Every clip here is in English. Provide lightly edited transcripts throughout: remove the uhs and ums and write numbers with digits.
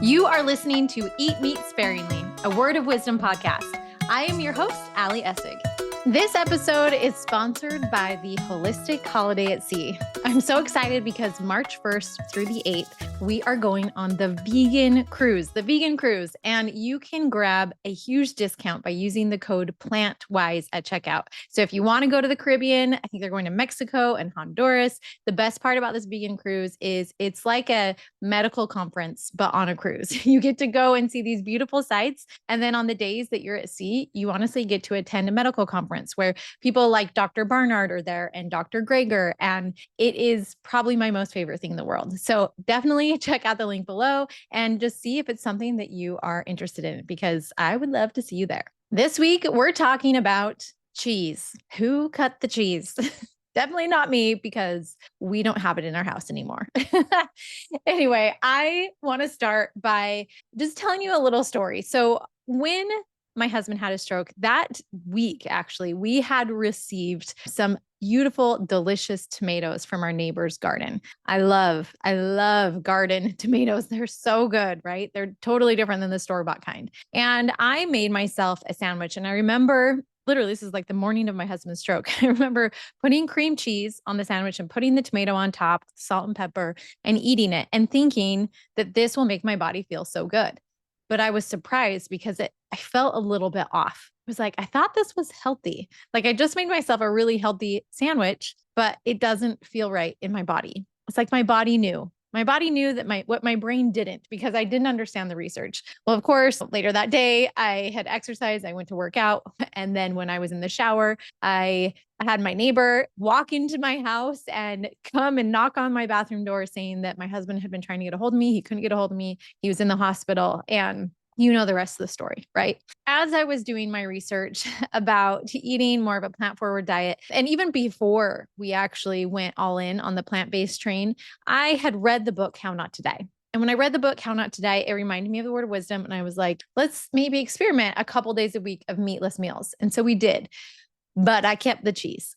You are listening to Eat Meat Sparingly, a Word of Wisdom podcast. I am your host, Ali Essig. This episode is sponsored by the Holistic Holiday at Sea. I'm so excited because March 1st through the 8th, we are going on the vegan cruise, and you can grab a huge discount by using the code PLANTWISE at checkout. So if you want to go to the Caribbean, I think they're going to Mexico and Honduras. The best part about this vegan cruise is it's like a medical conference, but on a cruise. You get to go and see these beautiful sights. And then on the days that you're at sea, you honestly get to attend a medical conference where people like Dr. Barnard are there and Dr. Greger. And it is probably my most favorite thing in the world. So definitely check out the link below and just see if it's something that you are interested in, because I would love to see you there. This week, we're talking about cheese. Who cut the cheese? Definitely not me, because we don't have it in our house anymore. Anyway, I want to start by just telling you a little story. So when my husband had a stroke that week, actually, we had received some beautiful, delicious tomatoes from our neighbor's garden. I love garden tomatoes. They're so good, right? They're totally different than the store-bought kind. And I made myself a sandwich. And I remember literally, this is like the morning of my husband's stroke. I remember putting cream cheese on the sandwich and putting the tomato on top, salt and pepper, and eating it and thinking that this will make my body feel so good. But I was surprised because I felt a little bit off. I was like, I thought this was healthy. Like I just made myself a really healthy sandwich, but it doesn't feel right in my body. It's like my body knew. My body knew that what my brain didn't, because I didn't understand the research. Well, of course, later that day, I had exercised, I went to work out. And then when I was in the shower, I had my neighbor walk into my house and come and knock on my bathroom door saying that my husband had been trying to get a hold of me. He couldn't get a hold of me. He was in the hospital. And you know the rest of the story, right? As I was doing my research about eating more of a plant-forward diet, and even before we actually went all in on the plant-based train, I had read the book, How Not to Die. And when I read the book, How Not to Die, it reminded me of the Word of Wisdom. And I was like, let's maybe experiment a couple days a week of meatless meals. And so we did. But I kept the cheese.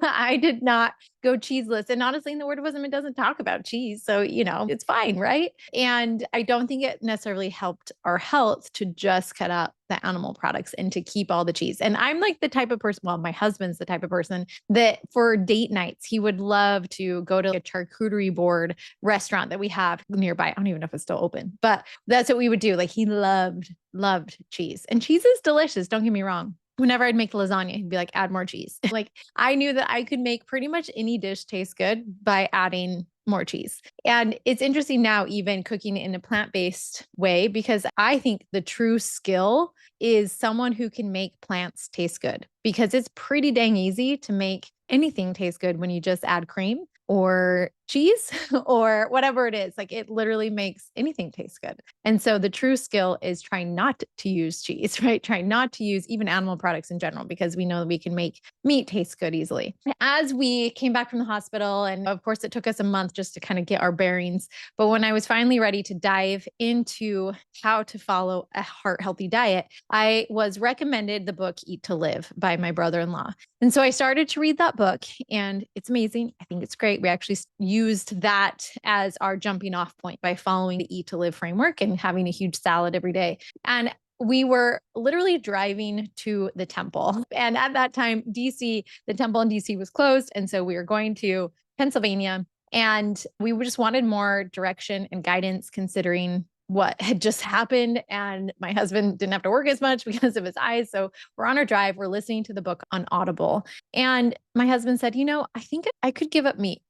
I did not go cheeseless. And honestly, in the Word of Wisdom, it doesn't talk about cheese. So, it's fine, right? And I don't think it necessarily helped our health to just cut out the animal products and to keep all the cheese. And I'm like the type of person, well, my husband's the type of person that for date nights, he would love to go to a charcuterie board restaurant that we have nearby. I don't even know if it's still open, but that's what we would do. Like he loved cheese, and cheese is delicious. Don't get me wrong. Whenever I'd make lasagna, he'd be like, add more cheese. Like I knew that I could make pretty much any dish taste good by adding more cheese. And it's interesting now, even cooking in a plant-based way, because I think the true skill is someone who can make plants taste good, because it's pretty dang easy to make anything taste good when you just add cream or cheese or whatever it is. Like it literally makes anything taste good. And so the true skill is trying not to use cheese, right? Trying not to use even animal products in general, because we know that we can make meat taste good easily. As we came back from the hospital, and of course it took us a month just to kind of get our bearings. But when I was finally ready to dive into how to follow a heart healthy diet, I was recommended the book Eat to Live by my brother-in-law. And so I started to read that book, and it's amazing. I think it's great. We actually used that as our jumping off point by following the Eat to Live framework and having a huge salad every day. And we were literally driving to the temple. And at that time, the temple in DC was closed. And so we were going to Pennsylvania, and we just wanted more direction and guidance considering what had just happened. And my husband didn't have to work as much because of his eyes. So we're on our drive, we're listening to the book on Audible. And my husband said, I think I could give up meat.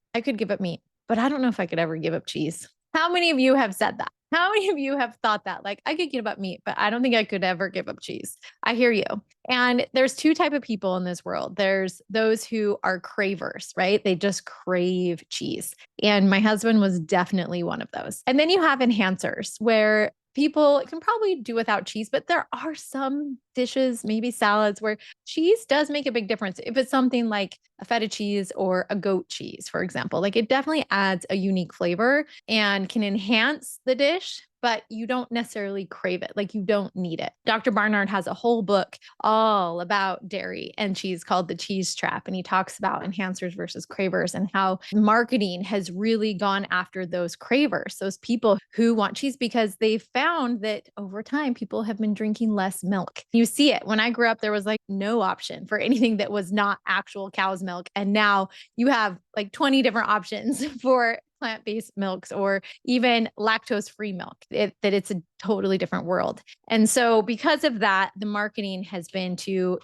But I don't know if I could ever give up cheese. How many of you have said that? How many of you have thought that? Like, I could give up meat, but I don't think I could ever give up cheese. I hear you. And there's two types of people in this world. There's those who are cravers, right? They just crave cheese. And my husband was definitely one of those. And then you have enhancers, where people can probably do without cheese, but there are some dishes, maybe salads, where cheese does make a big difference. If it's something like a feta cheese or a goat cheese, for example, like it definitely adds a unique flavor and can enhance the dish, but you don't necessarily crave it. Like you don't need it. Dr. Barnard has a whole book all about dairy and cheese called The Cheese Trap. And he talks about enhancers versus cravers and how marketing has really gone after those cravers, those people who want cheese, because they found that over time, people have been drinking less milk. You see it. When I grew up, there was like no option for anything that was not actual cow's milk. And now you have like 20 different options for plant-based milks or even lactose-free milk, that it's a totally different world. And so because of that, the marketing has been in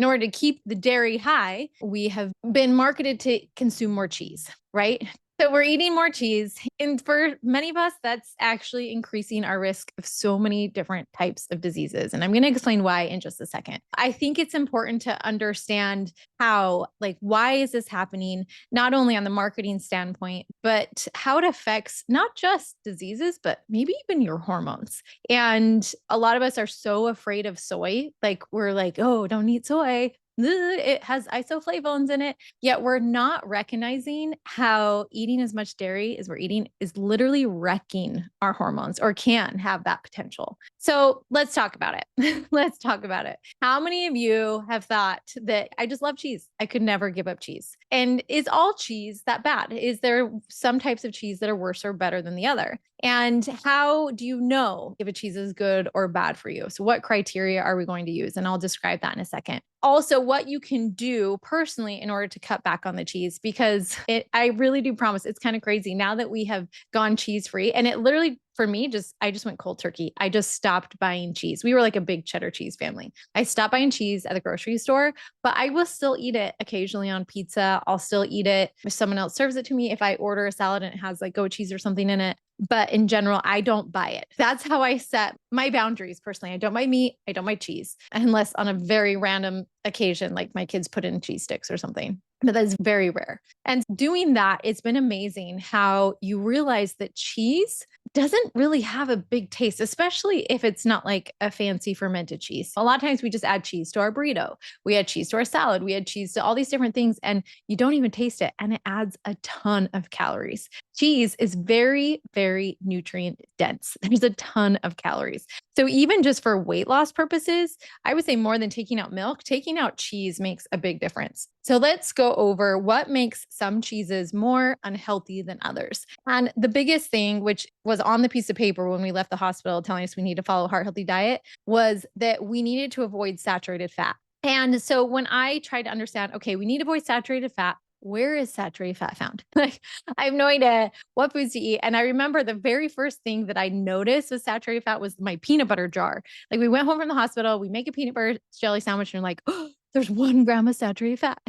order to keep the dairy high, we have been marketed to consume more cheese, right? So we're eating more cheese. And for many of us, that's actually increasing our risk of so many different types of diseases. And I'm going to explain why in just a second. I think it's important to understand why is this happening, not only on the marketing standpoint, but how it affects not just diseases, but maybe even your hormones. And a lot of us are so afraid of soy. Like we're like, oh, don't eat soy. It has isoflavones in it. Yet we're not recognizing how eating as much dairy as we're eating is literally wrecking our hormones or can have that potential. So let's talk about it. Let's talk about it. How many of you have thought that I just love cheese? I could never give up cheese. And is all cheese that bad? Is there some types of cheese that are worse or better than the other? And how do you know if a cheese is good or bad for you? So what criteria are we going to use? And I'll describe that in a second. Also, what you can do personally in order to cut back on the cheese, because I really do promise it's kind of crazy now that we have gone cheese free. And it literally, for me, I just went cold turkey. I just stopped buying cheese. We were like a big cheddar cheese family. I stopped buying cheese at the grocery store, but I will still eat it occasionally on pizza. I'll still eat it if someone else serves it to me. If I order a salad and it has like goat cheese or something in it. But in general, I don't buy it. That's how I set my boundaries personally. I don't buy meat. I don't buy cheese unless on a very random occasion, like my kids put in cheese sticks or something. But that's very rare. And doing that, it's been amazing how you realize that cheese doesn't really have a big taste, especially if it's not like a fancy fermented cheese. A lot of times we just add cheese to our burrito. We add cheese to our salad. We add cheese to all these different things and you don't even taste it. And it adds a ton of calories. Cheese is very, very nutrient dense. There's a ton of calories. So even just for weight loss purposes, I would say more than taking out milk, taking out cheese makes a big difference. So let's go over what makes some cheeses more unhealthy than others. And the biggest thing, which was on the piece of paper when we left the hospital telling us we need to follow a heart healthy diet, was that we needed to avoid saturated fat. And so when I tried to understand, okay, we need to avoid saturated fat, where is saturated fat found? Like, I have no idea what foods to eat. And I remember the very first thing that I noticed with saturated fat was my peanut butter jar. Like, we went home from the hospital, we make a peanut butter jelly sandwich, and you're like, oh, there's 1 gram of saturated fat.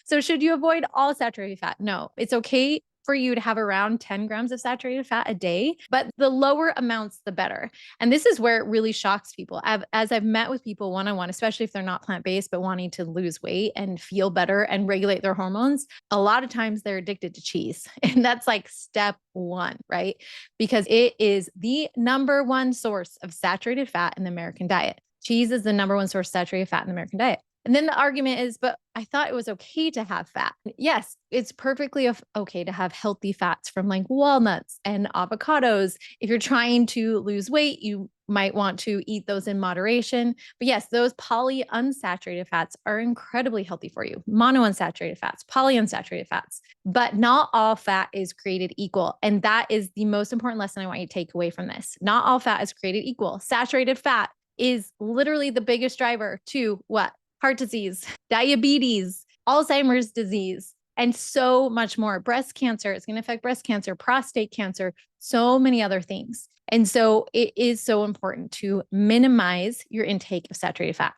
So should you avoid all saturated fat? No, it's okay for you to have around 10 grams of saturated fat a day, but the lower amounts, the better. And this is where it really shocks people. As I've met with people one-on-one, especially if they're not plant-based, but wanting to lose weight and feel better and regulate their hormones, a lot of times they're addicted to cheese. And that's like step one, right? Because it is the number one source of saturated fat in the American diet. Cheese is the number one source of saturated fat in the American diet. And then the argument is, but I thought it was okay to have fat. Yes, it's perfectly okay to have healthy fats from like walnuts and avocados. If you're trying to lose weight, you might want to eat those in moderation. But yes, those polyunsaturated fats are incredibly healthy for you. Monounsaturated fats, polyunsaturated fats, but not all fat is created equal. And that is the most important lesson I want you to take away from this. Not all fat is created equal. Saturated fat is literally the biggest driver to what? Heart disease, diabetes, Alzheimer's disease, and so much more. Breast cancer is going to affect breast cancer, prostate cancer, so many other things. And so it is so important to minimize your intake of saturated fat.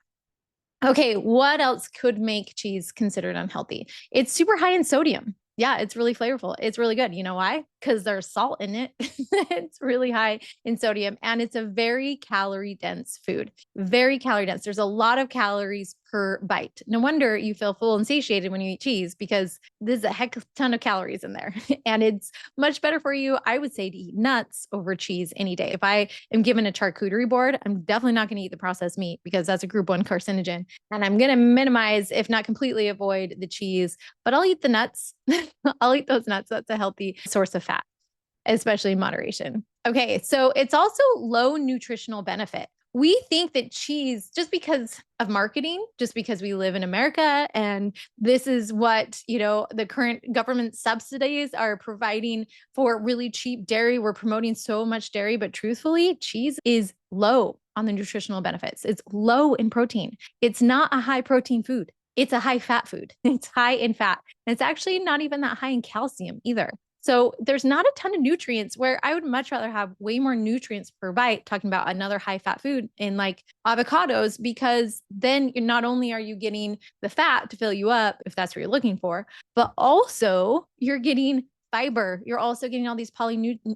Okay, what else could make cheese considered unhealthy? It's super high in sodium. Yeah, it's really flavorful. It's really good. You know why? Because there's salt in it. It's really high in sodium and it's a very calorie dense food. Very calorie dense. There's a lot of calories per bite. No wonder you feel full and satiated when you eat cheese because there's a heck of a ton of calories in there. And it's much better for you, I would say, to eat nuts over cheese any day. If I am given a charcuterie board, I'm definitely not going to eat the processed meat because that's a group 1 carcinogen. And I'm going to minimize, if not completely avoid the cheese, but I'll eat the nuts. I'll eat those nuts. That's a healthy source of fat. especially in moderation. Okay, so it's also low nutritional benefit. We think that cheese, just because of marketing, just because we live in America and this is what, the current government subsidies are providing for really cheap dairy. We're promoting so much dairy, but truthfully, cheese is low on the nutritional benefits. It's low in protein. It's not a high protein food. It's a high fat food. It's high in fat. And it's actually not even that high in calcium either. So there's not a ton of nutrients, where I would much rather have way more nutrients per bite, talking about another high fat food in like avocados, because then you're not only are you getting the fat to fill you up, if that's what you're looking for, but also you're getting fiber. You're also getting all these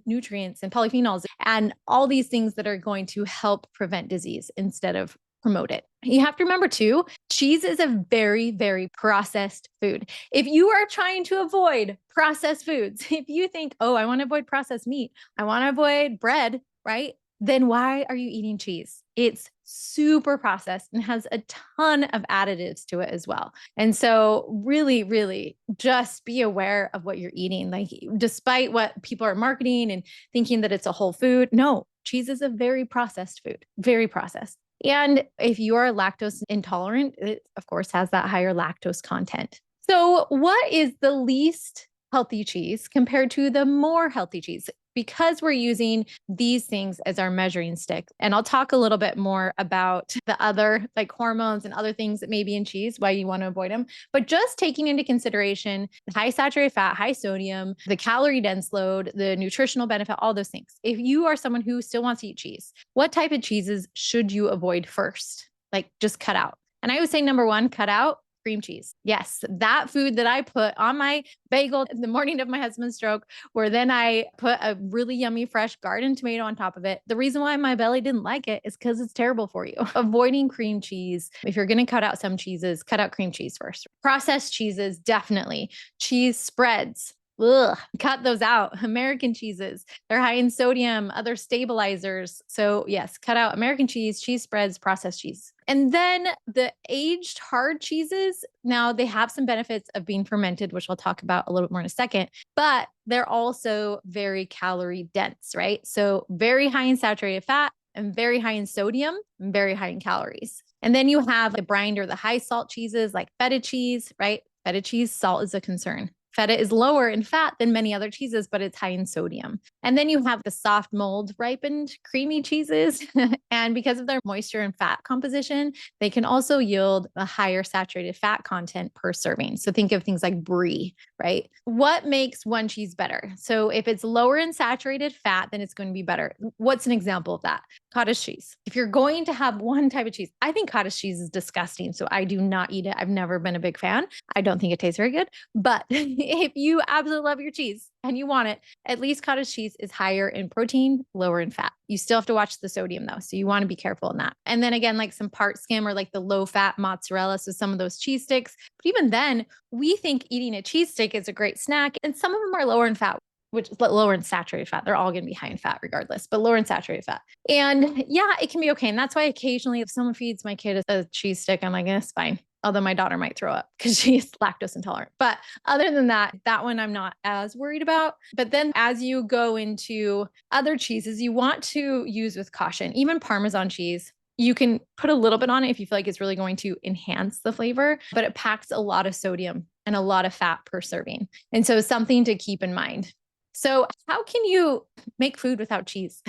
nutrients and polyphenols and all these things that are going to help prevent disease instead of promote it. You have to remember too, cheese is a very, very processed food. If you are trying to avoid processed foods, if you think, oh, I want to avoid processed meat, I want to avoid bread, right? Then why are you eating cheese? It's super processed and has a ton of additives to it as well. And so really, really just be aware of what you're eating. Like, despite what people are marketing and thinking that it's a whole food, no, cheese is a very processed food, very processed. And if you are lactose intolerant, it of course has that higher lactose content. So what is the least healthy cheese compared to the more healthy cheese? Because we're using these things as our measuring stick. And I'll talk a little bit more about the other like hormones and other things that may be in cheese, why you want to avoid them. But just taking into consideration the high saturated fat, high sodium, the calorie dense load, the nutritional benefit, all those things. If you are someone who still wants to eat cheese, what type of cheeses should you avoid first? Like, just cut out. And I would say number one, cut out cream cheese. Yes, that food that I put on my bagel the morning of my husband's stroke, where then I put a really yummy fresh garden tomato on top of it. The reason why my belly didn't like it is because it's terrible for you. Avoiding cream cheese. If you're going to cut out some cheeses, cut out cream cheese first. Processed cheeses, definitely. Cheese spreads. Ugh, cut those out. American cheeses, they're high in sodium, other stabilizers. So yes, cut out American cheese, cheese spreads, processed cheese. And then the aged hard cheeses, now they have some benefits of being fermented, which I'll talk about a little bit more in a second, but they're also very calorie dense, right? So very high in saturated fat and very high in sodium and very high in calories. And then you have the brined or the high salt cheeses like feta cheese, right? Feta cheese, salt is a concern. Feta is lower in fat than many other cheeses, but it's high in sodium. And then you have the soft mold ripened creamy cheeses. And because of their moisture and fat composition, they can also yield a higher saturated fat content per serving. So think of things like brie, right? What makes one cheese better? So if it's lower in saturated fat, then it's going to be better. What's an example of that? Cottage cheese. If you're going to have one type of cheese, I think cottage cheese is disgusting. So I do not eat it. I've never been a big fan. I don't think it tastes very good. But if you absolutely love your cheese and you want it, at least cottage cheese is higher in protein, lower in fat. You still have to watch the sodium though. So you want to be careful in that. And then again, like some part skim or like the low fat mozzarella. So some of those cheese sticks, but even then we think eating a cheese stick is a great snack. And some of them are lower in fat, which is lower in saturated fat. They're all going to be high in fat regardless, but lower in saturated fat. And yeah, it can be okay. And that's why occasionally if someone feeds my kid a cheese stick, I'm like, it's fine. Although my daughter might throw up because she's lactose intolerant. But other than that, that one I'm not as worried about. But then as you go into other cheeses, you want to use with caution. Even Parmesan cheese, you can put a little bit on it if you feel like it's really going to enhance the flavor, but it packs a lot of sodium and a lot of fat per serving. And so something to keep in mind. So how can you make food without cheese?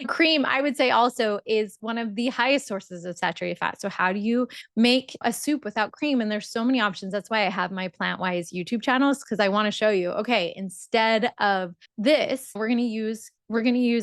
Cream, I would say also is one of the highest sources of saturated fat. So how do you make a soup without cream? And there's so many options. That's why I have my Plant-Wise YouTube channels, because I want to show you, okay, instead of this, we're going to use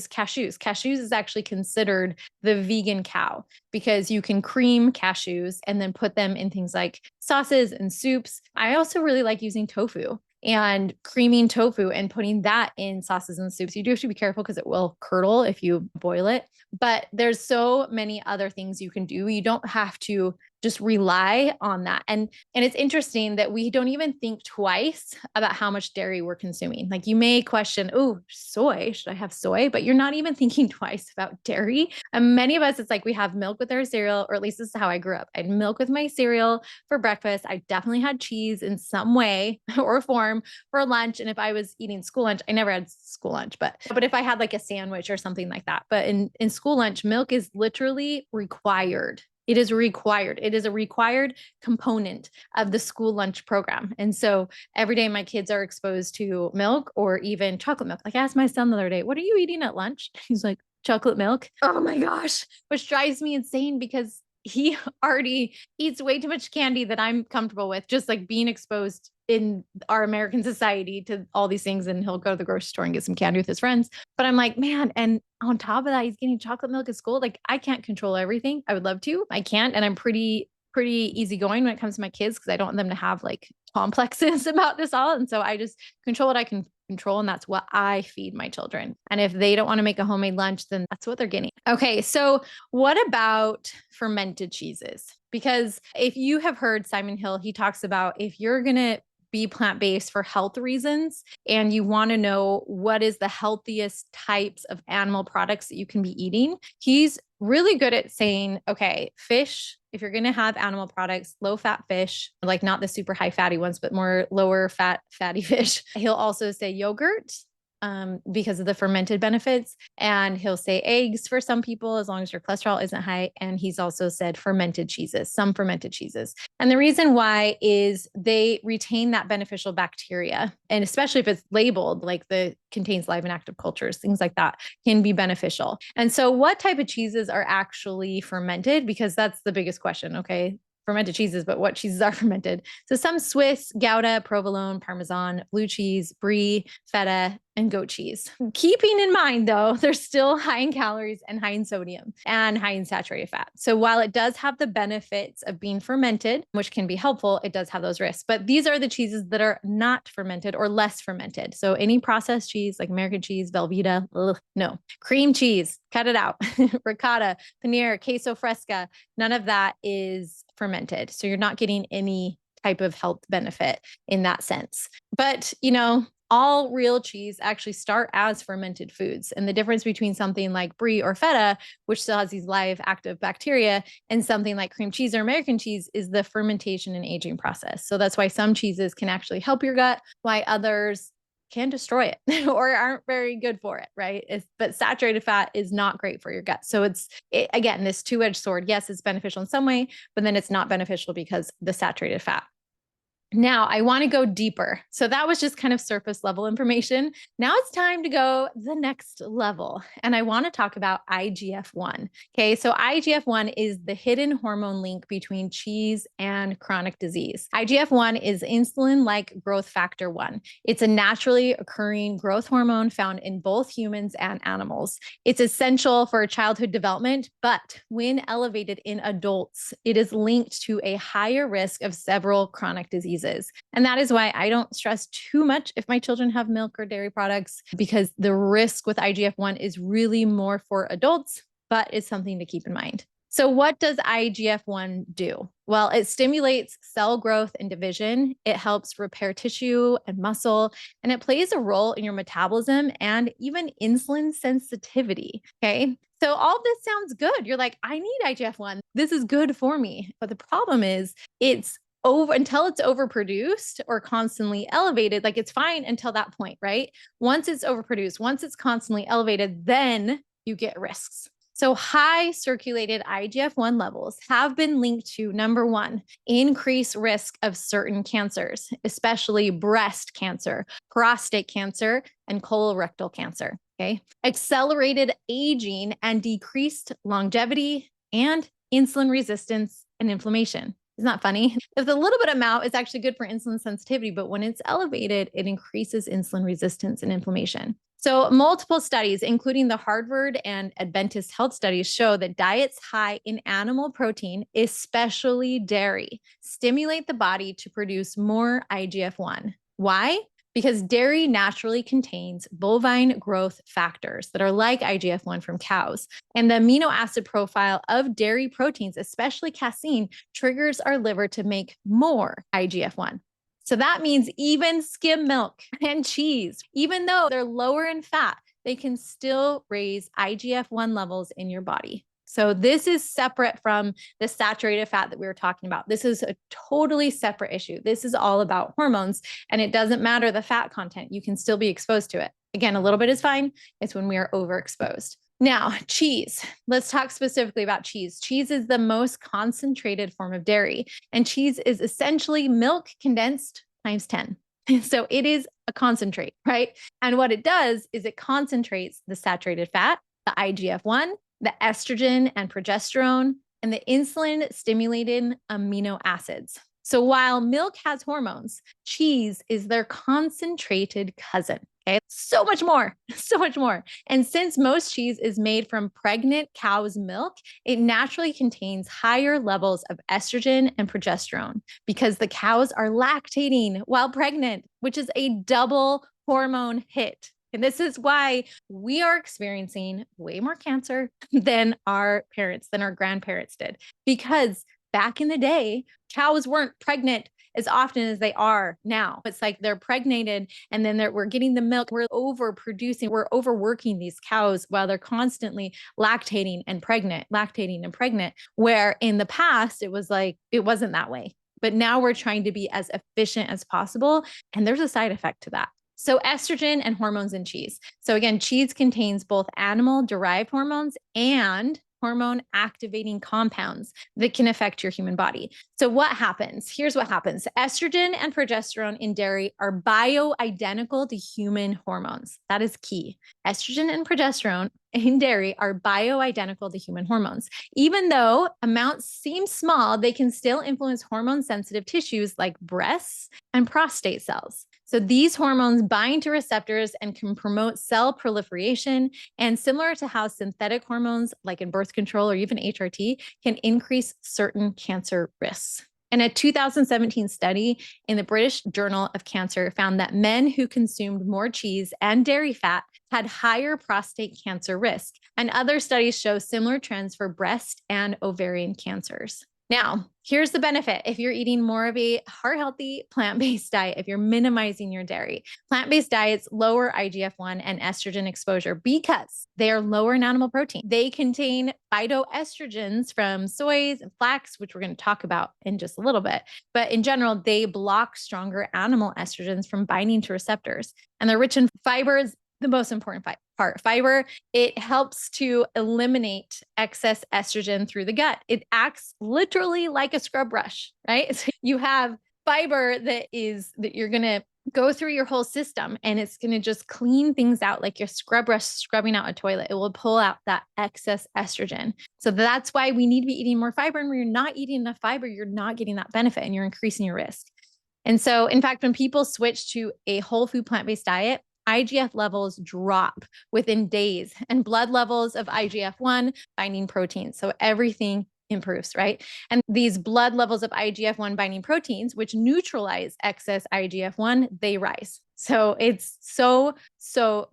cashews. Cashews is actually considered the vegan cow because you can cream cashews and then put them in things like sauces and soups. I also really like using tofu and creaming tofu and putting that in sauces and soups. You do have to be careful because it will curdle if you boil it. But there's so many other things you can do. You don't have to just rely on that. And it's interesting that we don't even think twice about how much dairy we're consuming. Like you may question, oh, soy, should I have soy? But you're not even thinking twice about dairy. And many of us, it's like we have milk with our cereal, or at least this is how I grew up. I had milk with my cereal for breakfast. I definitely had cheese in some way or form for lunch. And if I was eating school lunch, I never had school lunch, but if I had like a sandwich or something like that. But in school lunch, milk is literally required. It is required. It is a required component of the school lunch program. And so every day my kids are exposed to milk or even chocolate milk. Like I asked my son the other day, what are you eating at lunch? He's like, chocolate milk. Oh my gosh, which drives me insane because he already eats way too much candy that I'm comfortable with, just like being exposed in our American society to all these things. And he'll go to the grocery store and get some candy with his friends. But I'm like, man, and on top of that, he's getting chocolate milk at school. Like I can't control everything. I would love to. I can't. And I'm pretty easygoing when it comes to my kids because I don't want them to have like complexes about this all. And so I just control what I can control. And that's what I feed my children. And if they don't want to make a homemade lunch, then that's what they're getting. Okay. So what about fermented cheeses? Because if you have heard Simon Hill, he talks about if you're going to be plant-based for health reasons and you want to know what is the healthiest types of animal products that you can be eating, he's really good at saying, okay, fish, if you're going to have animal products, low fat fish, like not the super high fatty ones, but more lower fat, fatty fish. He'll also say yogurt, because of the fermented benefits. And he'll say eggs for some people, as long as your cholesterol isn't high. And he's also said fermented cheeses, some fermented cheeses. And the reason why is they retain that beneficial bacteria. And especially if it's labeled like the contains live and active cultures, things like that can be beneficial. And so what type of cheeses are actually fermented? Because that's the biggest question. Okay. Fermented cheeses, but what cheeses are fermented? So some Swiss, Gouda, provolone, Parmesan, blue cheese, brie, feta, and goat cheese. Keeping in mind though, they're still high in calories and high in sodium and high in saturated fat. So while it does have the benefits of being fermented, which can be helpful, it does have those risks. But these are the cheeses that are not fermented or less fermented. So any processed cheese like American cheese, Velveeta, no. Cream cheese, cut it out. Ricotta, paneer, queso fresca, none of that is fermented. So you're not getting any type of health benefit in that sense. But, all real cheese actually start as fermented foods. And the difference between something like brie or feta, which still has these live active bacteria, and something like cream cheese or American cheese is the fermentation and aging process. So that's why some cheeses can actually help your gut, why others can destroy it or aren't very good for it, right? But saturated fat is not great for your gut. So again, this two-edged sword. Yes, it's beneficial in some way, but then it's not beneficial because the saturated fat. Now I want to go deeper. So that was just kind of surface level information. Now it's time to go the next level. And I want to talk about IGF-1. Okay. So IGF-1 is the hidden hormone link between cheese and chronic disease. IGF-1 is insulin-like growth factor 1. It's a naturally occurring growth hormone found in both humans and animals. It's essential for childhood development, but when elevated in adults, it is linked to a higher risk of several chronic diseases. And that is why I don't stress too much if my children have milk or dairy products, because the risk with IGF-1 is really more for adults, but it's something to keep in mind. So what does IGF-1 do? Well, it stimulates cell growth and division. It helps repair tissue and muscle, and it plays a role in your metabolism and even insulin sensitivity. Okay. So all this sounds good. You're like, I need IGF-1. This is good for me. But the problem is until it's overproduced or constantly elevated, like it's fine until that point, right? Once it's overproduced, once it's constantly elevated, then you get risks. So high circulated IGF-1 levels have been linked to, number one, increased risk of certain cancers, especially breast cancer, prostate cancer, and colorectal cancer. Okay. Accelerated aging and decreased longevity and insulin resistance and inflammation. Isn't that funny? If the little bit amount is actually good for insulin sensitivity, but when it's elevated, it increases insulin resistance and inflammation. So multiple studies, including the Harvard and Adventist Health studies, show that diets high in animal protein, especially dairy, stimulate the body to produce more IGF-1. Why? because dairy naturally contains bovine growth factors that are like IGF-1 from cows. And the amino acid profile of dairy proteins, especially casein, triggers our liver to make more IGF-1. So that means even skim milk and cheese, even though they're lower in fat, they can still raise IGF-1 levels in your body. So this is separate from the saturated fat that we were talking about. This is a totally separate issue. This is all about hormones, and it doesn't matter the fat content. You can still be exposed to it. Again, a little bit is fine. It's when we are overexposed. Now, cheese. Let's talk specifically about cheese. Cheese is the most concentrated form of dairy, and cheese is essentially milk condensed times 10. So it is a concentrate, right? And what it does is it concentrates the saturated fat, the IGF-1, the estrogen and progesterone, and the insulin stimulating amino acids. So while milk has hormones, cheese is their concentrated cousin. Okay, so much more, so much more. And since most cheese is made from pregnant cow's milk, it naturally contains higher levels of estrogen and progesterone because the cows are lactating while pregnant, which is a double hormone hit. And this is why we are experiencing way more cancer than our parents, than our grandparents did. Because back in the day, cows weren't pregnant as often as they are now. It's like they're pregnated and then we're getting the milk. We're overproducing, we're overworking these cows while they're constantly lactating and pregnant. Where in the past, it was like, it wasn't that way. But now we're trying to be as efficient as possible. And there's a side effect to that. So estrogen and hormones in cheese. So again, cheese contains both animal-derived hormones and hormone activating compounds that can affect your human body. So what happens? Here's what happens. Estrogen and progesterone in dairy are bioidentical to human hormones. That is key. Estrogen and progesterone in dairy are bioidentical to human hormones. Even though amounts seem small, they can still influence hormone-sensitive tissues like breasts and prostate cells. So these hormones bind to receptors and can promote cell proliferation. And similar to how synthetic hormones, like in birth control or even HRT, can increase certain cancer risks. And a 2017 study in the British Journal of Cancer found that men who consumed more cheese and dairy fat had higher prostate cancer risk. And other studies show similar trends for breast and ovarian cancers. Now, here's the benefit. If you're eating more of a heart-healthy plant-based diet, if you're minimizing your dairy, plant-based diets lower IGF-1 and estrogen exposure because they are lower in animal protein. They contain phytoestrogens from soys and flax, which we're going to talk about in just a little bit. But in general, they block stronger animal estrogens from binding to receptors. And they're rich in fibers. The most important part, fiber, it helps to eliminate excess estrogen through the gut. It acts literally like a scrub brush, right? So you have fiber that you're going to go through your whole system and it's going to just clean things out like your scrub brush scrubbing out a toilet. It will pull out that excess estrogen. So that's why we need to be eating more fiber. And when you're not eating enough fiber, you're not getting that benefit and you're increasing your risk. And so, in fact, when people switch to a whole food plant-based diet, IGF levels drop within days and blood levels of IGF-1 binding proteins. So everything improves, right? And these blood levels of IGF-1 binding proteins, which neutralize excess IGF-1, they rise. So it's so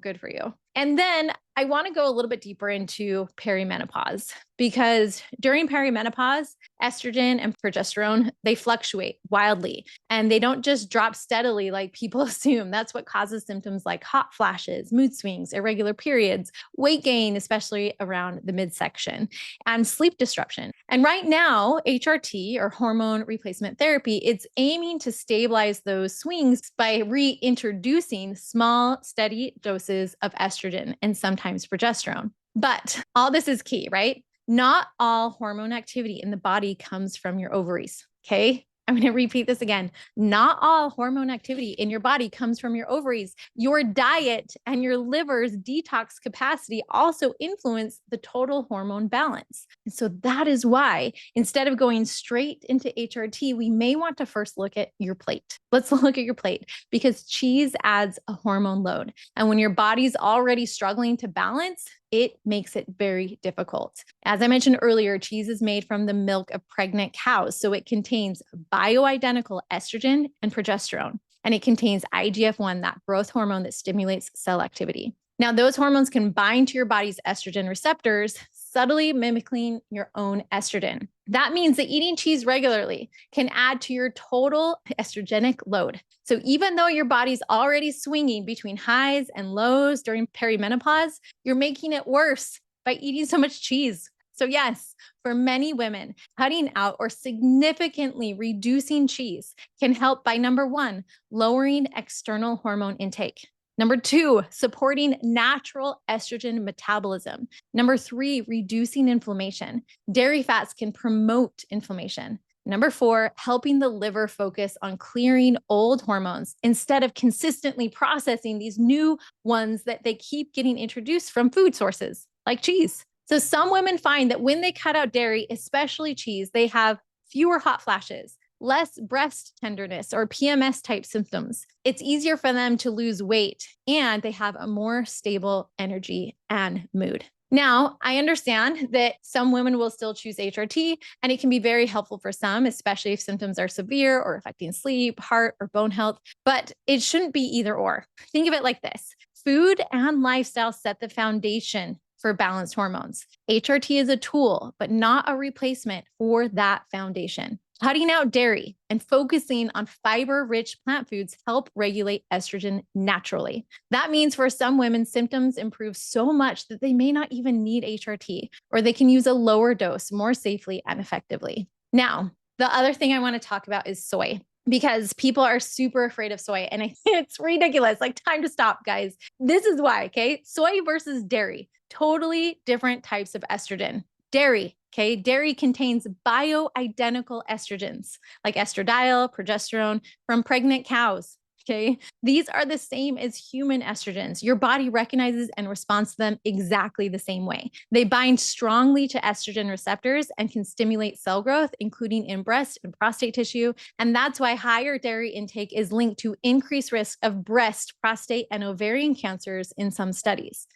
good for you. And then I want to go a little bit deeper into perimenopause because during perimenopause, estrogen and progesterone, they fluctuate wildly and they don't just drop steadily like people assume. That's what causes symptoms like hot flashes, mood swings, irregular periods, weight gain, especially around the midsection, and sleep disruption. And right now, HRT or hormone replacement therapy, it's aiming to stabilize those swings by reintroducing small, steady doses of estrogen and sometimes progesterone. But all this is key, right? Not all hormone activity in the body comes from your ovaries, okay? I'm going to repeat this again. Not all hormone activity in your body comes from your ovaries. Your diet and your liver's detox capacity also influence the total hormone balance. And so that is why instead of going straight into HRT, we may want to first look at your plate. Let's look at your plate because cheese adds a hormone load. And when your body's already struggling to balance, it makes it very difficult. As I mentioned earlier, cheese is made from the milk of pregnant cows, so it contains bioidentical estrogen and progesterone. and it contains IGF-1, that growth hormone that stimulates cell activity. Now, those hormones can bind to your body's estrogen receptors, subtly mimicking your own estrogen. That means that eating cheese regularly can add to your total estrogenic load. So even though your body's already swinging between highs and lows during perimenopause, you're making it worse by eating so much cheese. So yes, for many women, cutting out or significantly reducing cheese can help by number one, lowering external hormone intake. Number two, supporting natural estrogen metabolism. Number three, reducing inflammation. Dairy fats can promote inflammation. Number four, helping the liver focus on clearing old hormones instead of consistently processing these new ones that they keep getting introduced from food sources like cheese. So some women find that when they cut out dairy, especially cheese, they have fewer hot flashes, less breast tenderness or PMS type symptoms. It's easier for them to lose weight, and they have a more stable energy and mood. Now, I understand that some women will still choose HRT, and it can be very helpful for some, especially if symptoms are severe or affecting sleep, heart, or bone health, but it shouldn't be either or. Think of it like this. Food and lifestyle set the foundation for balanced hormones. HRT is a tool, but not a replacement for that foundation. Cutting out dairy and focusing on fiber-rich plant foods help regulate estrogen naturally. That means for some women, symptoms improve so much that they may not even need HRT, or they can use a lower dose more safely and effectively. Now, the other thing I want to talk about is soy, because people are super afraid of soy, and it's ridiculous. Like, time to stop, guys. This is why, okay? Soy versus dairy, totally different types of estrogen. Dairy, okay? Dairy contains bioidentical estrogens like estradiol, progesterone from pregnant cows, okay? These are the same as human estrogens. Your body recognizes and responds to them exactly the same way. They bind strongly to estrogen receptors and can stimulate cell growth, including in breast and prostate tissue. And that's why higher dairy intake is linked to increased risk of breast, prostate, and ovarian cancers in some studies.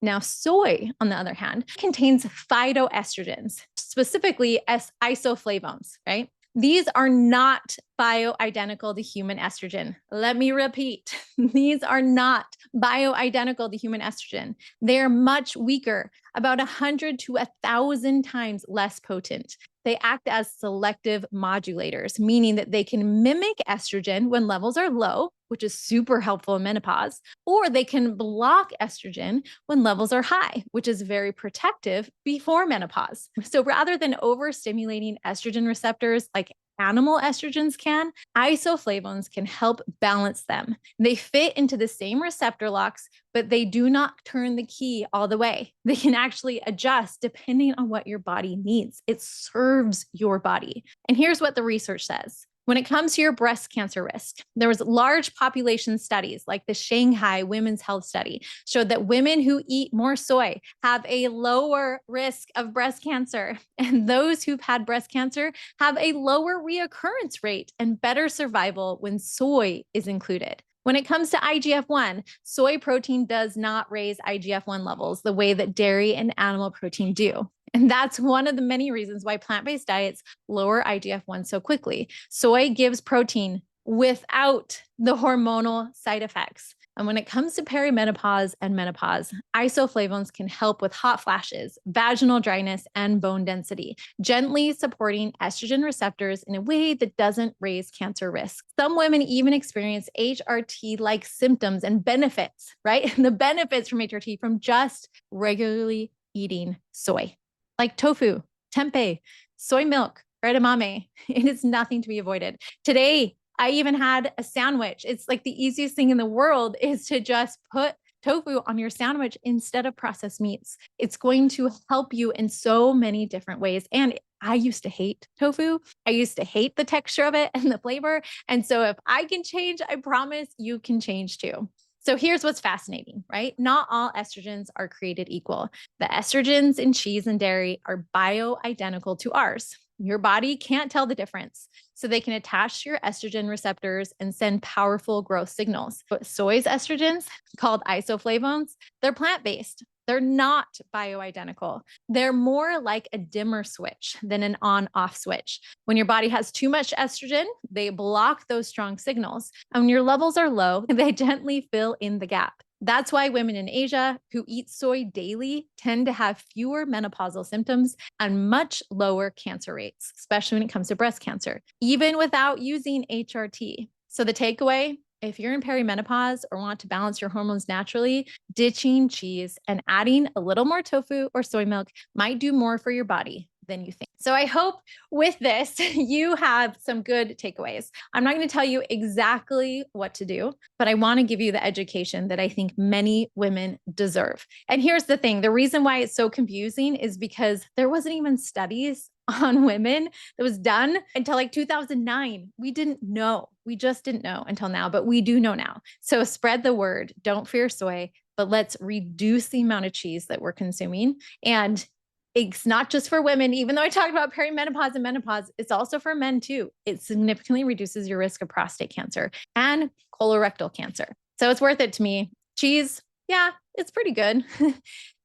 Now, soy, on the other hand, contains phytoestrogens, specifically isoflavones, right? These are not bioidentical to human estrogen. Let me repeat, these are not bioidentical to human estrogen. They're much weaker, about 100 to 1,000 times less potent. They act as selective modulators, meaning that they can mimic estrogen when levels are low, which is super helpful in menopause, or they can block estrogen when levels are high, which is very protective before menopause. So rather than overstimulating estrogen receptors like animal estrogens can, isoflavones can help balance them. They fit into the same receptor locks, but they do not turn the key all the way. They can actually adjust depending on what your body needs. It serves your body. And here's what the research says. When it comes to your breast cancer risk, there was large population studies like the Shanghai Women's Health Study showed that women who eat more soy have a lower risk of breast cancer. And those who've had breast cancer have a lower reoccurrence rate and better survival when soy is included. When it comes to IGF-1, soy protein does not raise IGF-1 levels the way that dairy and animal protein do. And that's one of the many reasons why plant-based diets lower IGF-1 so quickly. Soy gives protein without the hormonal side effects. And when it comes to perimenopause and menopause, isoflavones can help with hot flashes, vaginal dryness, and bone density, gently supporting estrogen receptors in a way that doesn't raise cancer risk. Some women even experience HRT-like symptoms and benefits, right? The benefits from HRT from just regularly eating soy, like tofu, tempeh, soy milk, or edamame. It is nothing to be avoided. Today, I even had a sandwich. It's like the easiest thing in the world is to just put tofu on your sandwich instead of processed meats. It's going to help you in so many different ways. And I used to hate tofu. I used to hate the texture of it and the flavor. And so if I can change, I promise you can change too. So here's what's fascinating, right? Not all estrogens are created equal. The estrogens in cheese and dairy are bioidentical to ours. your body can't tell the difference. So they can attach to your estrogen receptors and send powerful growth signals. But soy's estrogens, called isoflavones, they're plant-based. They're not bioidentical. They're more like a dimmer switch than an on-off switch. When your body has too much estrogen, they block those strong signals. And when your levels are low, they gently fill in the gap. That's why women in Asia who eat soy daily tend to have fewer menopausal symptoms and much lower cancer rates, especially when it comes to breast cancer, even without using HRT. So the takeaway, if you're in perimenopause or want to balance your hormones naturally, ditching cheese and adding a little more tofu or soy milk might do more for your body than you think. So I hope with this, you have some good takeaways. I'm not going to tell you exactly what to do, but I want to give you the education that I think many women deserve. And here's the thing. The reason why it's so confusing is because there wasn't even studies on women that was done until like 2009. We didn't know. We just didn't know until now, but we do know now. So spread the word. Don't fear soy, but let's reduce the amount of cheese that we're consuming. And it's not just for women, even though I talked about perimenopause and menopause, it's also for men too. It significantly reduces your risk of prostate cancer and colorectal cancer. So it's worth it to me. Cheese, yeah, it's pretty good.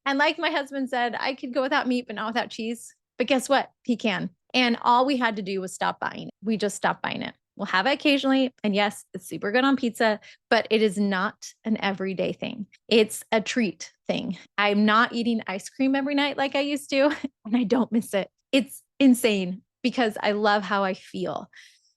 And like my husband said, I could go without meat, but not without cheese. But guess what? He can. And all we had to do was stop buying it. We just stopped buying it. We'll have it occasionally. And yes, it's super good on pizza, but it is not an everyday thing. It's a treat thing. I'm not eating ice cream every night like I used to, and I don't miss it. It's insane because I love how I feel.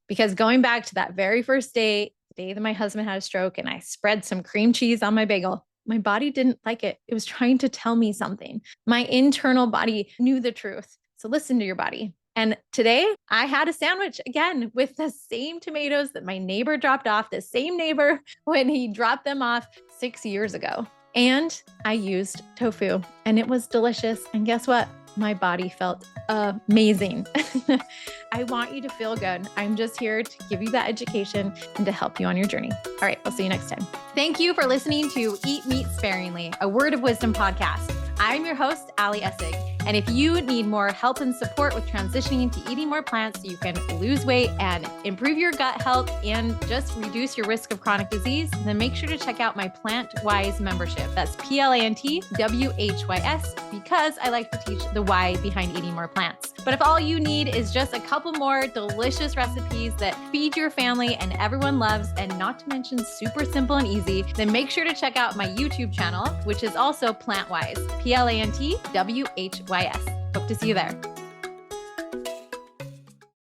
Because going back to that very first day, the day that my husband had a stroke and I spread some cream cheese on my bagel, my body didn't like it. It was trying to tell me something. My internal body knew the truth. So listen to your body. And today I had a sandwich again with the same tomatoes that my neighbor dropped off, the same neighbor when he dropped them off 6 years ago. And I used tofu and it was delicious. And guess what? My body felt amazing. I want you to feel good. I'm just here to give you that education and to help you on your journey. All right, I'll see you next time. Thank you for listening to Eat Meat Sparingly, a Word of Wisdom podcast. I'm your host, Ali Essig. And if you need more help and support with transitioning to eating more plants so you can lose weight and improve your gut health and just reduce your risk of chronic disease, then make sure to check out my Plant Wise membership. That's PLANTWHYS, because I like to teach the why behind eating more plants. But if all you need is just a couple more delicious recipes that feed your family and everyone loves, and not to mention super simple and easy, then make sure to check out my YouTube channel, which is also Plant Wise, PLANTWHYS. Hope to see you there.